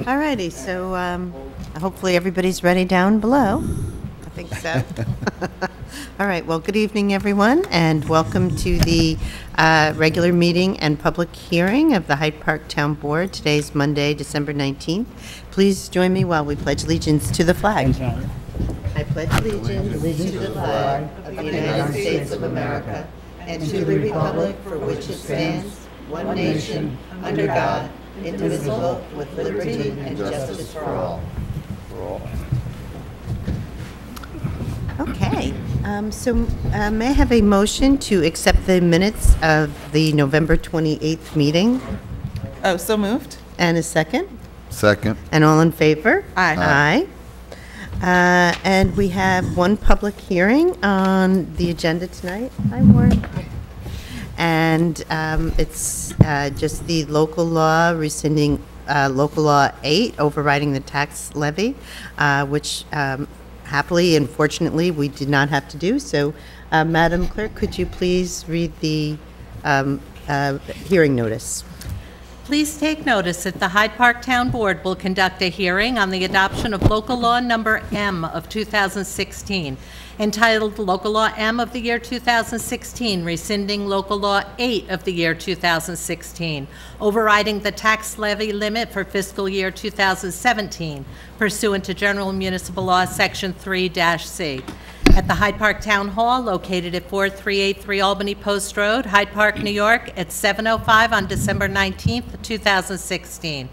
All righty, so hopefully everybody's ready down below. I think so. All right, well, good evening, everyone, and welcome to the regular meeting and public hearing of the Hyde Park Town Board. Today's Monday, December 19th. Please join me while we pledge allegiance to the flag. I pledge allegiance to the flag of the United States of America and to the republic for which it stands, one nation, under God, indivisible, with liberty and justice for all. Okay, may I have a motion to accept the minutes of the November 28th meeting? Oh, so moved. And a second? Second. And all in favor? Aye. Aye. And we have one public hearing on the agenda tonight. Hi, Warren. And it's just the local law rescinding local law 8, overriding the tax levy, which happily and fortunately we did not have to do. So, Madam Clerk, could you please read the hearing notice? Please take notice that the Hyde Park Town Board will conduct a hearing on the adoption of Local Law Number M of 2016, entitled Local Law M of the year 2016, rescinding Local Law 8 of the year 2016, overriding the tax levy limit for fiscal year 2017, pursuant to General Municipal Law Section 3-C. At the Hyde Park Town Hall, located at 4383 Albany Post Road, Hyde Park, New York, at 7:05 on December 19th, 2016.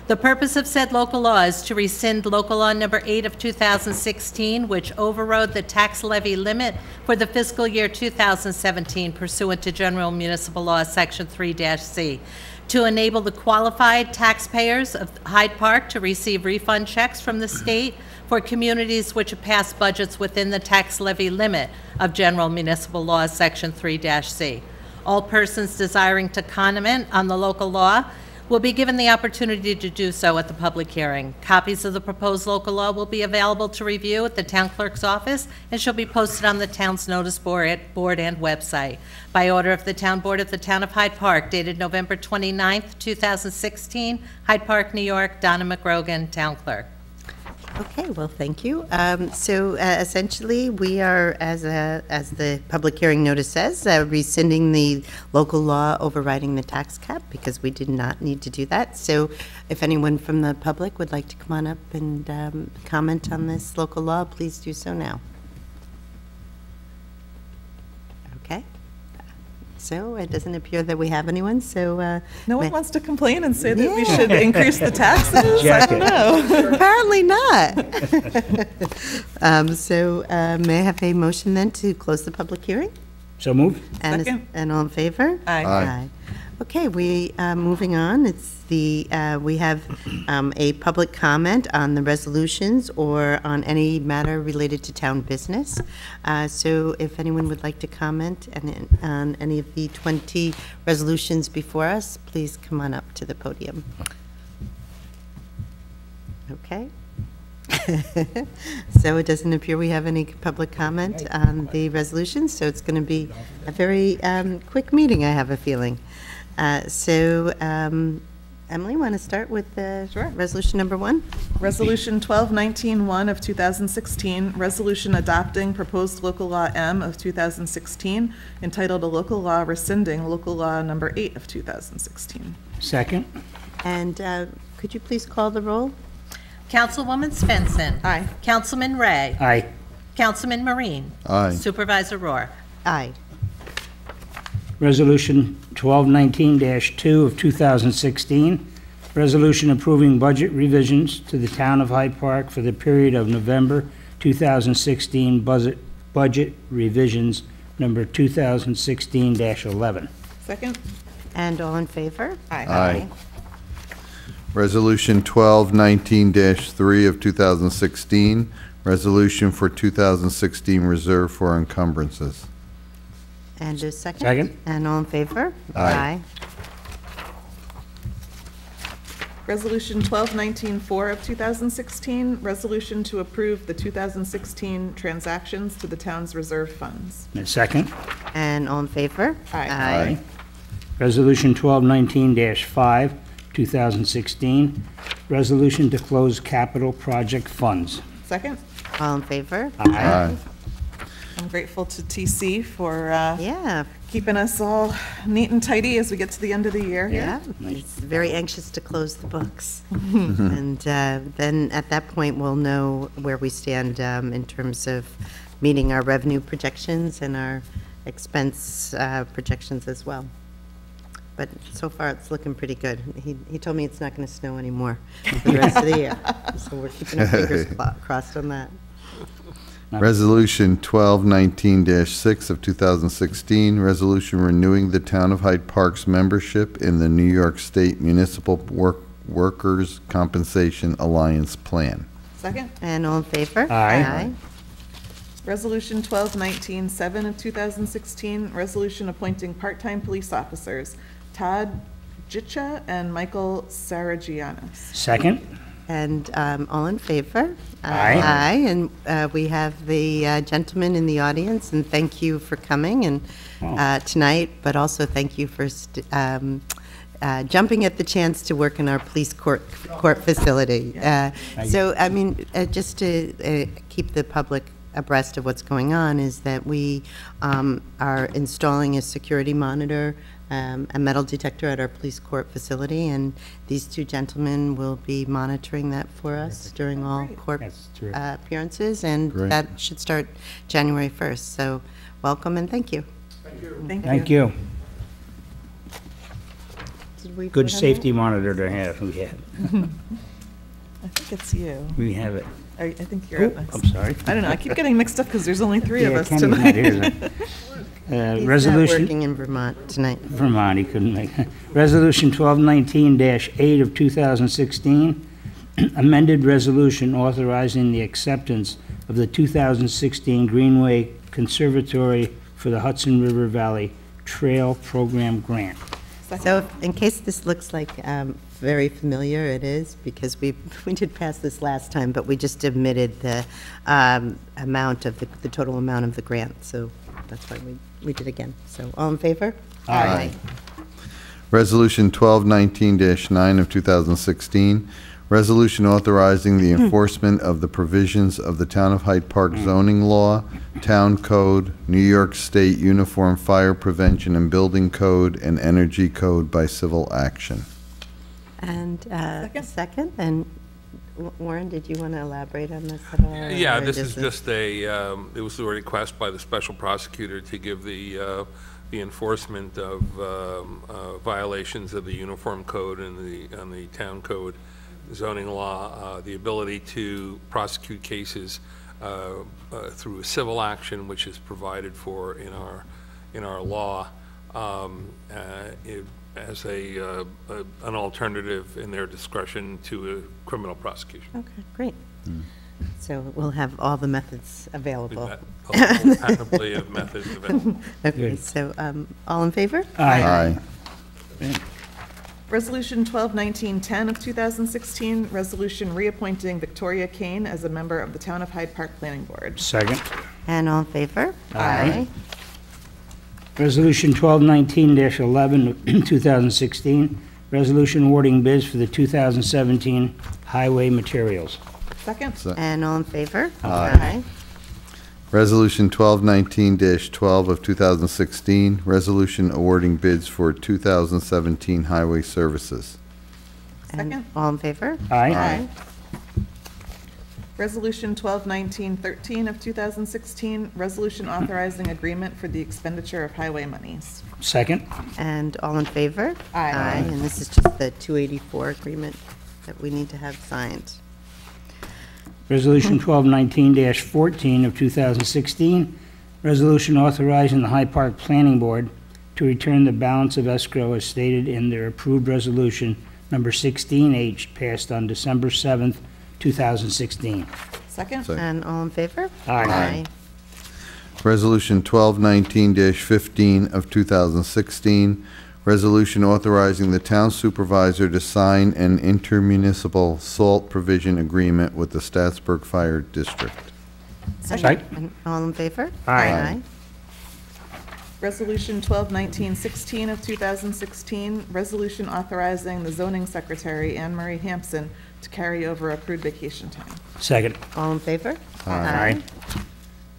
The purpose of said local law is to rescind Local Law Number 8 of 2016, which overrode the tax levy limit for the fiscal year 2017 pursuant to General Municipal Law Section 3-C, to enable the qualified taxpayers of Hyde Park to receive refund checks from the state for communities which have passed budgets within the tax levy limit of General Municipal Law Section 3-C. All persons desiring to comment on the local law will be given the opportunity to do so at the public hearing. Copies of the proposed local law will be available to review at the town clerk's office and shall be posted on the town's notice board and website. By order of the town board of the town of Hyde Park, dated November 29th, 2016, Hyde Park, New York, Donna McGrogan, town clerk. Okay, well, thank you. Essentially, we are, as the public hearing notice says, rescinding the local law overriding the tax cap because we did not need to do that. So if anyone from the public would like to come on up and comment on this local law, please do so now. Okay. So it doesn't appear that we have anyone, so... No one wants to complain and say that we should increase the taxes? I don't know. Apparently not. May I have a motion then to close the public hearing? So moved. And all in favor? Aye. Aye. Okay, moving on. It's we have a public comment on the resolutions or on any matter related to town business. So if anyone would like to comment on any of the 20 resolutions before us, please come on up to the podium. Okay. So it doesn't appear we have any public comment on the resolutions, so it's going to be a very quick meeting, I have a feeling. Emily, want to start with Sure. resolution number 1? Resolution 1219-1 of 2016, resolution adopting proposed local law M of 2016, entitled a local law rescinding local law number 8 of 2016. Second. And could you please call the roll? Councilwoman Svensson. Aye. Councilman Ray. Aye. Councilman Marine. Aye. Supervisor Rohr. Aye. Resolution 1219-2 of 2016, resolution approving budget revisions to the town of Hyde Park for the period of November 2016 budget revisions number 2016-11. Second. And all in favor? Aye. Resolution 1219-3 of 2016, resolution for 2016 reserve for encumbrances. And a second? Second. And all in favor? Aye. Resolution 1219-4 of 2016, resolution to approve the 2016 transactions to the town's reserve funds. And second. And all in favor? Aye. Resolution 1219-5, 2016, resolution to close capital project funds. Second. All in favor? Aye. I'm grateful to TC for Yeah, keeping us all neat and tidy as we get to the end of the year here. yeah. He's very anxious to close the books. And then at that point, we'll know where we stand in terms of meeting our revenue projections and our expense projections as well. But so far, it's looking pretty good. He told me it's not going to snow anymore for the rest of the year. So we're keeping our fingers crossed on that. Resolution 1219-6 of 2016, resolution renewing the Town of Hyde Park's membership in the New York State Municipal Workers' Compensation Alliance Plan. Second. And all in favor? Aye. Resolution 1219-7 of 2016, resolution appointing part-time police officers Todd Jitcha and Michael Saragianis. Second. And all in favor? Aye. Aye, and we have the gentleman in the audience, and thank you for coming and tonight, but also thank you for jumping at the chance to work in our police court facility. So, I mean, just to keep the public abreast of what's going on is that we are installing a security monitor, a metal detector at our police court facility, and these two gentlemen will be monitoring that for us during all court That's terrific. appearances, and Great. that should start January 1st. So welcome and thank you. Thank you. Did we Good vote on safety monitor to have. We have. I think it's you. We have it. I think you're up I'm next. sorry. I don't know, I keep getting mixed up because there's only three of Yeah, us Kenny's not tonight. here, is it? that? He's Resolution. working in Vermont tonight. Vermont, he couldn't make it. Resolution 1219-8 of 2016, amended resolution authorizing the acceptance of the 2016 Greenway Conservatory for the Hudson River Valley Trail Program Grant. So in case this looks like very familiar, it is, because we did pass this last time, but we just omitted the amount of the total amount of the grant, so that's why we did again. So all in favor? Aye. Resolution 1219-9 of 2016, resolution authorizing the enforcement of the provisions of the Town of Hyde Park zoning law, Town Code, New York State Uniform Fire Prevention and Building Code, and Energy Code by civil action. And second, and Warren, did you want to elaborate on this at all? Yeah, or this does is just a, it was a request by the special prosecutor to give the enforcement of violations of the Uniform Code and the Town Code zoning law, the ability to prosecute cases through a civil action, which is provided for in our law, as an alternative in their discretion to a criminal prosecution. Okay, great. So we'll have all the methods available. Panoply of methods available. Okay, Good. so all in favor? Aye. Resolution 1219-10 of 2016, resolution reappointing Victoria Kane as a member of the Town of Hyde Park Planning Board. Second. And all in favor? Aye. Resolution 1219-11 of 2016, resolution awarding bids for the 2017 highway materials. Second. And all in favor? Aye. Resolution 1219-12 of 2016, resolution awarding bids for 2017 highway services. And Second. all in favor? Aye. Resolution 1219-13 of 2016, resolution authorizing agreement for the expenditure of highway monies. Second. And all in favor? Aye. And this is just the 284 agreement that we need to have signed. Resolution 1219-14 of 2016, resolution authorizing the Hyde Park Planning Board to return the balance of escrow as stated in their approved resolution number 16H passed on December 7th, 2016. Second. Second. And all in favor? Aye. Resolution 1219-15 of 2016, resolution authorizing the town supervisor to sign an intermunicipal salt provision agreement with the STAATSBURG Fire District. Second. And all in favor? Aye. Resolution 121916 of 2016, resolution authorizing the zoning secretary, Anne Marie Hampson, to carry over accrued vacation time. Second. All in favor? Aye.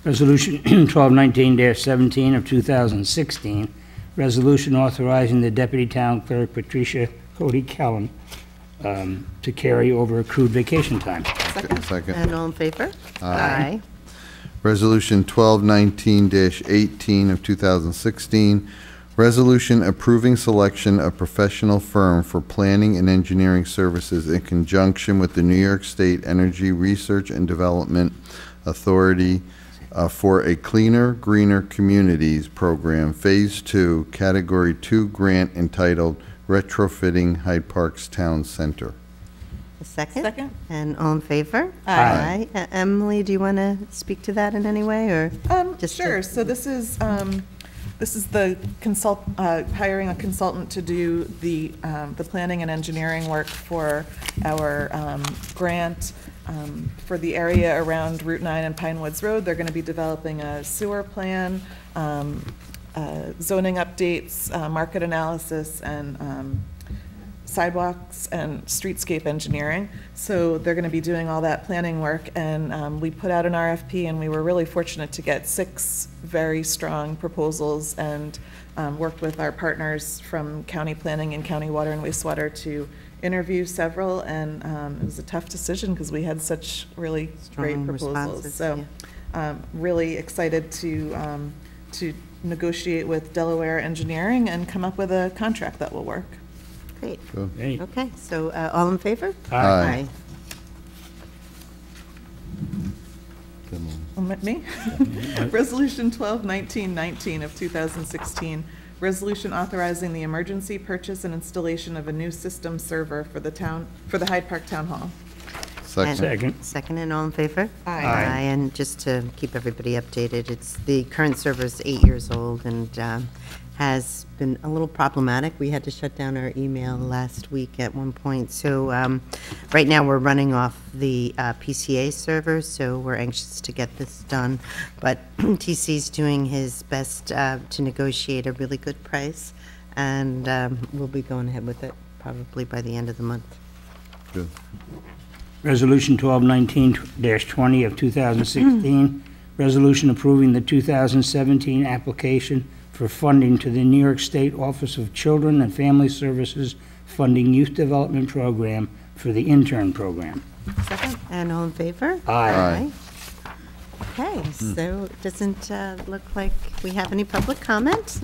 Resolution 1219-17 of 2016, resolution authorizing the Deputy Town Clerk Patricia COADY-CULLEN to carry over accrued vacation time. Second. And all in favor? Aye. Resolution 1219-18 of 2016, resolution approving selection of professional firm for planning and engineering services in conjunction with the New York State Energy Research and Development Authority for a Cleaner, Greener Communities Program, Phase 2, Category 2 grant entitled Retrofitting Hyde Park's Town Center. A second? Second. And all in favor? Aye. Emily, do you want to speak to that in any way, or? Just to- Sure. So this is the hiring a consultant to do the planning and engineering work for our grant for the area around Route 9 and Pine Woods Road. They're going to be developing a sewer plan, zoning updates, market analysis, and sidewalks and streetscape engineering. So they're going to be doing all that planning work, and we put out an RFP, and we were really fortunate to get 6 very strong proposals, and worked with our partners from county planning and county water and wastewater to interview several, and it was a tough decision because we had such really great Strong proposals. responses, So really excited to negotiate with Delaware Engineering and come up with a contract that will work. Great. Great. Okay, so all in favor? Aye. Me? Resolution 121919 of 2016, resolution authorizing the emergency purchase and installation of a new system server for the Hyde Park Town Hall. Second. Second, and all in favor? Aye. And just to keep everybody updated, the current server is 8 years old and has been a little problematic. We had to shut down our email last week at one point. So right now we're running off the PCA server, so we're anxious to get this done. But TC's doing his best to negotiate a really good price, and we'll be going ahead with it probably by the end of the month. Good. Resolution 1219-20 of 2016, resolution approving the 2017 application for funding to the New York State Office of Children and Family Services Funding Youth Development Program for the intern program. Second? And all in favor? Aye. Okay, so it doesn't look like we have any public comment,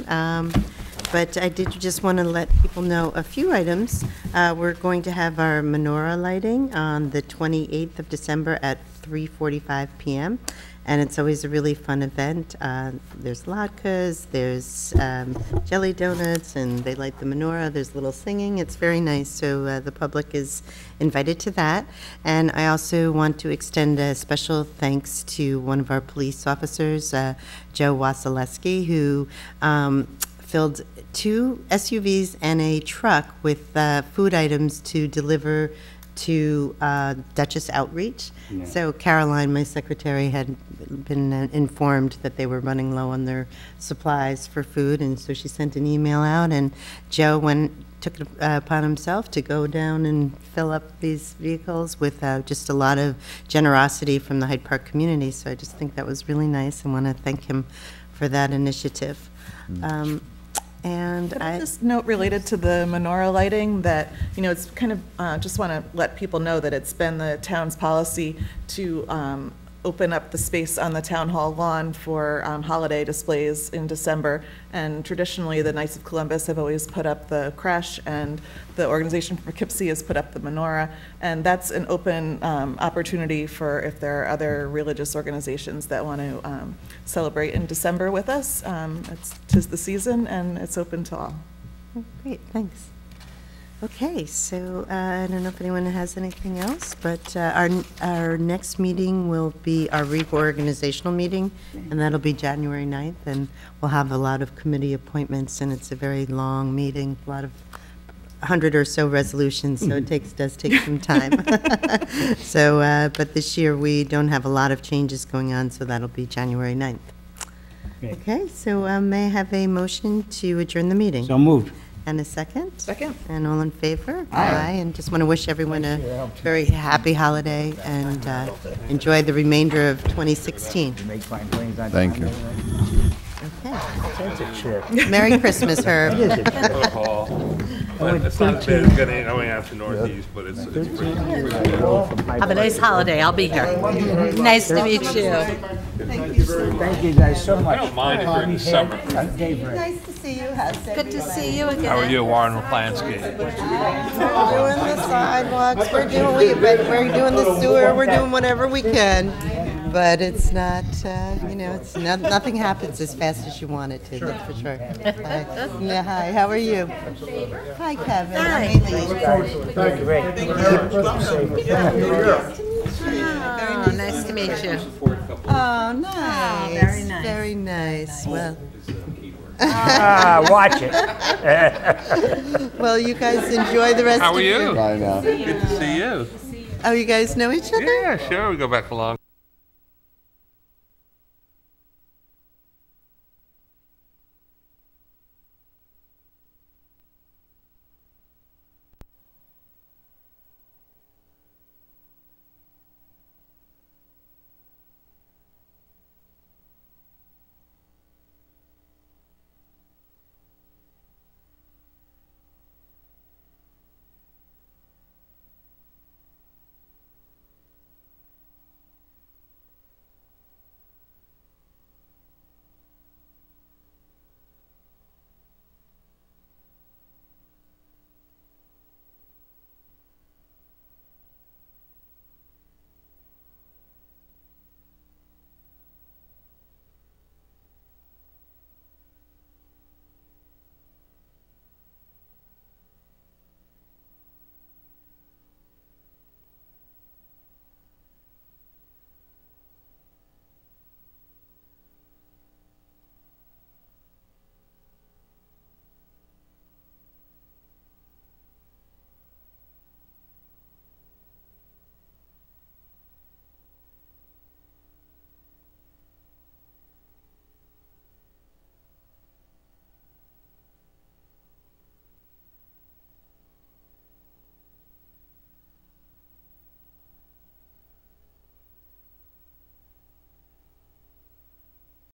but I did just want to let people know a few items. We're going to have our menorah lighting on the 28th of December at 3:45 p.m., and it's always a really fun event. There's latkes, there's jelly donuts, and they light the menorah. There's little singing. It's very nice, so the public is invited to that. And I also want to extend a special thanks to one of our police officers, Joe Wasilewski, who filled 2 SUVs and a truck with food items to deliver to Duchess Outreach. Yeah. So Caroline, my secretary, had been informed that they were running low on their supplies for food, and so she sent an email out, and Joe took it upon himself to go down and fill up these vehicles with just a lot of generosity from the Hyde Park community. So I just think that was really nice. I want to thank him for that initiative. And Could I just note related to the menorah lighting that, it's kind of, just want to let people know that it's been the town's policy to open up the space on the town hall lawn for holiday displays in December. And traditionally, the Knights of Columbus have always put up the creche, and the organization for Poughkeepsie has put up the menorah. And that's an open opportunity for if there are other religious organizations that want to celebrate in December with us. Tis the season, and it's open to all. Oh, great, thanks. Okay, so I don't know if anyone has anything else, but our next meeting will be our reorganizational meeting, and that'll be January 9th, and we'll have a lot of committee appointments, and it's a very long meeting, a lot of 100 or so resolutions, so it does take some time. So, but this year we don't have a lot of changes going on, so that'll be January 9th. Okay, so may I have a motion to adjourn the meeting? So moved. And a second? Second. And all in favor? Aye. And just want to wish everyone a very happy holiday and enjoy the remainder of 2016. Thank you. Okay. Merry Christmas, Herb. But it's not as bad as going out to Northeast, but it's pretty. Have a nice holiday. I'll be here. Nice to meet you. Thank you guys so much. I don't mind if you're in the summer. Daybreak. Nice to see you. How's it? Good to see you again. How are you, Warren Raplansky? We're doing the sidewalks, we're doing the sewer, we're doing whatever we can. But it's not, it's nothing happens as fast as you want it to, that's for sure. Hi. Yeah, hi, how are you? Hi, Kevin. Hi. Oh, nice to meet you. Oh, nice. very nice. Very nice. Well, Watch it. well, you guys enjoy the rest How of are your... you? Bye now. Good to see you. Oh, you guys know each other? Yeah, sure. We go back a long